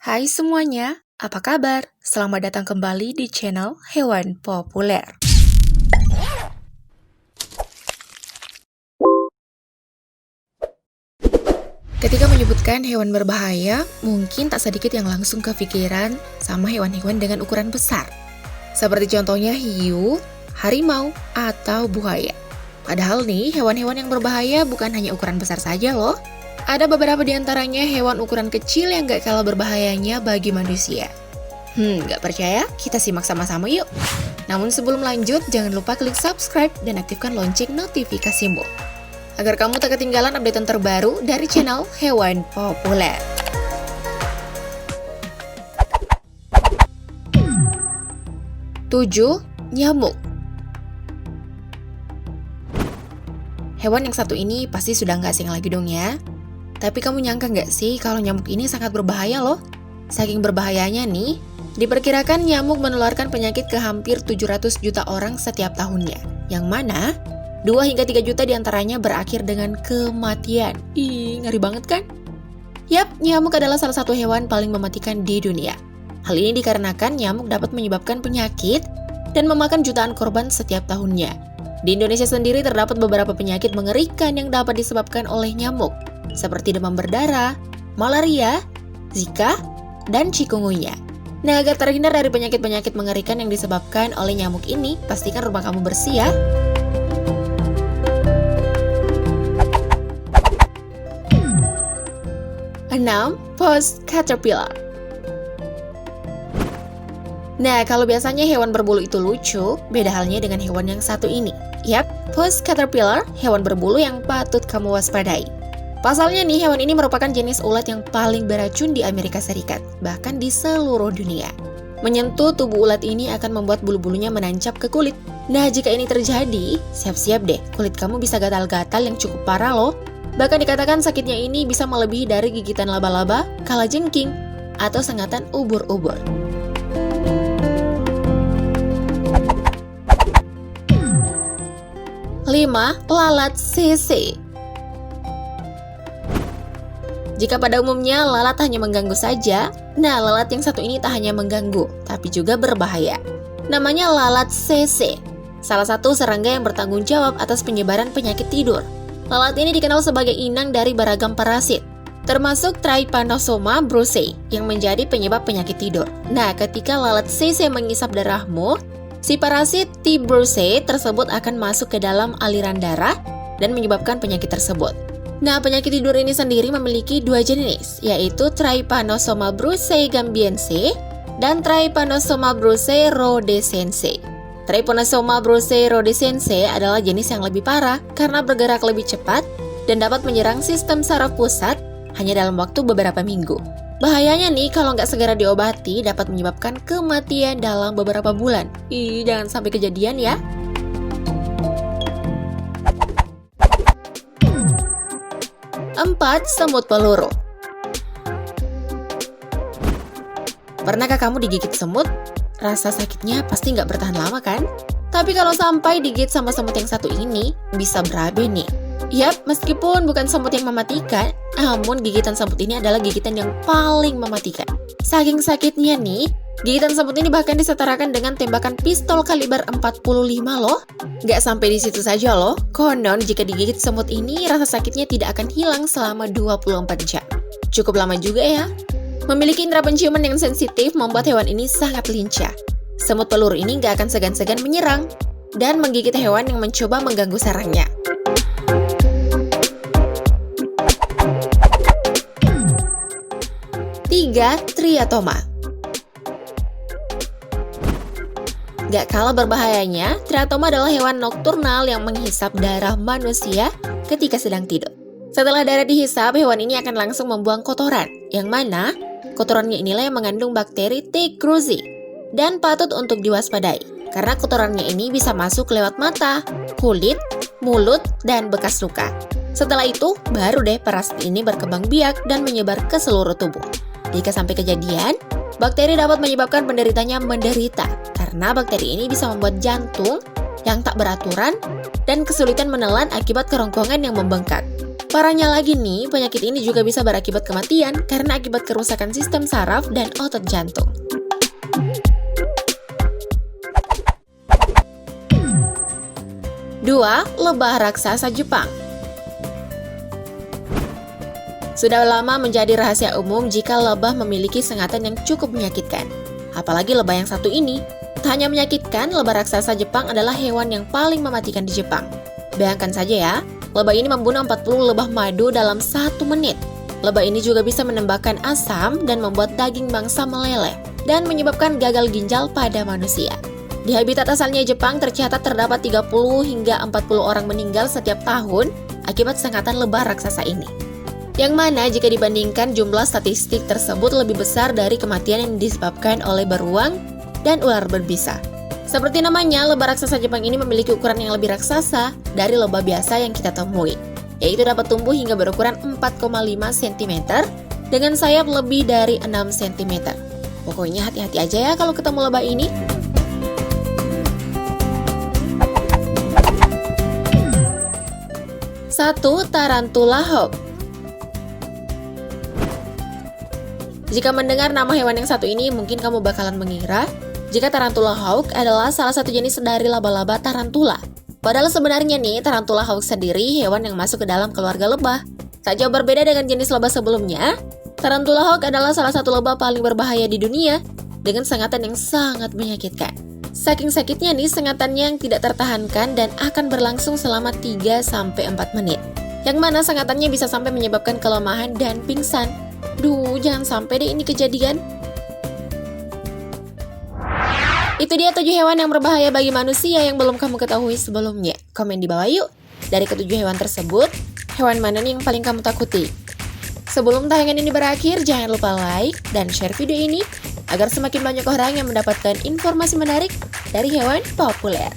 Hai semuanya, apa kabar? Selamat datang kembali di channel Hewan Populer. Ketika menyebutkan hewan berbahaya, mungkin tak sedikit yang langsung kepikiran sama hewan-hewan dengan ukuran besar. Seperti contohnya hiu, harimau, atau buaya. Padahal nih, hewan-hewan yang berbahaya bukan hanya ukuran besar saja loh. Ada beberapa di antaranya hewan ukuran kecil yang gak kalah berbahayanya bagi manusia. Gak percaya? Kita simak sama-sama yuk. Namun sebelum lanjut, jangan lupa klik subscribe dan aktifkan lonceng notifikasimu, agar kamu tak ketinggalan update terbaru dari channel Hewan Populer. Tujuh, nyamuk. Hewan yang satu ini pasti sudah gak asing lagi dong ya. Tapi kamu nyangka nggak sih kalau nyamuk ini sangat berbahaya loh? Saking berbahayanya nih, diperkirakan nyamuk menularkan penyakit ke hampir 700 juta orang setiap tahunnya. Yang mana, 2 hingga 3 juta diantaranya berakhir dengan kematian. Ih, ngeri banget kan? Yap, nyamuk adalah salah satu hewan paling mematikan di dunia. Hal ini dikarenakan nyamuk dapat menyebabkan penyakit dan memakan jutaan korban setiap tahunnya. Di Indonesia sendiri terdapat beberapa penyakit mengerikan yang dapat disebabkan oleh nyamuk, seperti demam berdarah, malaria, Zika, dan chikungunya. Nah, agar terhindar dari penyakit-penyakit mengerikan yang disebabkan oleh nyamuk ini, pastikan rumah kamu bersih ya. Enam, Post Caterpillar. Nah, kalau biasanya hewan berbulu itu lucu, beda halnya dengan hewan yang satu ini. Yap, Post Caterpillar, hewan berbulu yang patut kamu waspadai. Pasalnya nih, hewan ini merupakan jenis ulat yang paling beracun di Amerika Serikat, bahkan di seluruh dunia. Menyentuh tubuh ulat ini akan membuat bulu-bulunya menancap ke kulit. Nah, jika ini terjadi, siap-siap deh, kulit kamu bisa gatal-gatal yang cukup parah loh. Bahkan dikatakan sakitnya ini bisa melebihi dari gigitan laba-laba, kalajengking, atau sengatan ubur-ubur. 5. Lalat CC. Jika pada umumnya lalat hanya mengganggu saja, nah lalat yang satu ini tak hanya mengganggu, tapi juga berbahaya. Namanya lalat CC, salah satu serangga yang bertanggung jawab atas penyebaran penyakit tidur. Lalat ini dikenal sebagai inang dari beragam parasit, termasuk Trypanosoma brucei yang menjadi penyebab penyakit tidur. Nah, ketika lalat CC mengisap darahmu, si parasit T. brucei tersebut akan masuk ke dalam aliran darah dan menyebabkan penyakit tersebut. Nah, penyakit tidur ini sendiri memiliki 2 jenis, yaitu Trypanosoma brucei gambiense dan Trypanosoma brucei rhodesiense. Trypanosoma brucei rhodesiense adalah jenis yang lebih parah karena bergerak lebih cepat dan dapat menyerang sistem saraf pusat hanya dalam waktu beberapa minggu. Bahayanya nih, kalau nggak segera diobati dapat menyebabkan kematian dalam beberapa bulan. Jangan sampai kejadian ya. 4. Semut peluru. Pernahkah kamu digigit semut? Rasa sakitnya pasti nggak bertahan lama kan? Tapi kalau sampai digigit sama semut yang satu ini, bisa berabe nih. Yap, meskipun bukan semut yang mematikan, namun gigitan semut ini adalah gigitan yang paling mematikan. Saking sakitnya nih, gigitan semut ini bahkan disetarakan dengan tembakan pistol kaliber 45 loh. Gak sampai di situ saja loh, konon jika digigit semut ini rasa sakitnya tidak akan hilang selama 24 jam. Cukup lama juga ya. Memiliki indera penciuman yang sensitif membuat hewan ini sangat lincah. Semut peluru ini gak akan segan-segan menyerang dan menggigit hewan yang mencoba mengganggu sarangnya. 3. Triatoma. Gak kalah berbahayanya, triatoma adalah hewan nokturnal yang menghisap darah manusia ketika sedang tidur. Setelah darah dihisap, hewan ini akan langsung membuang kotoran, yang mana kotorannya inilah yang mengandung bakteri T. cruzi dan patut untuk diwaspadai, karena kotorannya ini bisa masuk lewat mata, kulit, mulut, dan bekas luka. Setelah itu, baru deh parasit ini berkembang biak dan menyebar ke seluruh tubuh. Jika sampai kejadian, bakteri dapat menyebabkan penderitanya menderita, karena bakteri ini bisa membuat jantung yang tak beraturan dan kesulitan menelan akibat kerongkongan yang membengkak. Parahnya lagi nih, penyakit ini juga bisa berakibat kematian karena akibat kerusakan sistem saraf dan otot jantung. Dua, lebah raksasa Jepang. Sudah lama menjadi rahasia umum jika lebah memiliki sengatan yang cukup menyakitkan. Apalagi lebah yang satu ini. Tak hanya menyakitkan, lebah raksasa Jepang adalah hewan yang paling mematikan di Jepang. Bayangkan saja ya, lebah ini membunuh 40 lebah madu dalam 1 menit. Lebah ini juga bisa menembakkan asam dan membuat daging bangsa meleleh dan menyebabkan gagal ginjal pada manusia. Di habitat asalnya Jepang tercatat terdapat 30 hingga 40 orang meninggal setiap tahun akibat sengatan lebah raksasa ini. Yang mana jika dibandingkan jumlah statistik tersebut lebih besar dari kematian yang disebabkan oleh beruang dan ular berbisa. Seperti namanya, lebah raksasa Jepang ini memiliki ukuran yang lebih raksasa dari lebah biasa yang kita temui, yaitu dapat tumbuh hingga berukuran 4,5 cm dengan sayap lebih dari 6 cm. Pokoknya hati-hati aja ya kalau ketemu lebah ini. Satu, Tarantula hawk. Jika mendengar nama hewan yang satu ini, mungkin kamu bakalan mengira jika tarantula hawk adalah salah satu jenis dari laba-laba tarantula. Padahal sebenarnya nih, tarantula hawk sendiri hewan yang masuk ke dalam keluarga lebah. Tak jauh berbeda dengan jenis lebah sebelumnya, tarantula hawk adalah salah satu lebah paling berbahaya di dunia dengan sengatan yang sangat menyakitkan. Saking sakitnya nih, sengatannya yang tidak tertahankan dan akan berlangsung selama 3-4 menit. Yang mana sengatannya bisa sampai menyebabkan kelemahan dan pingsan. Duh, jangan sampai deh ini kejadian. Itu dia 7 hewan yang berbahaya bagi manusia yang belum kamu ketahui sebelumnya. Komen di bawah yuk. Dari ke-7 hewan tersebut, hewan mana nih yang paling kamu takuti? Sebelum tayangan ini berakhir, jangan lupa like dan share video ini agar semakin banyak orang yang mendapatkan informasi menarik dari hewan populer.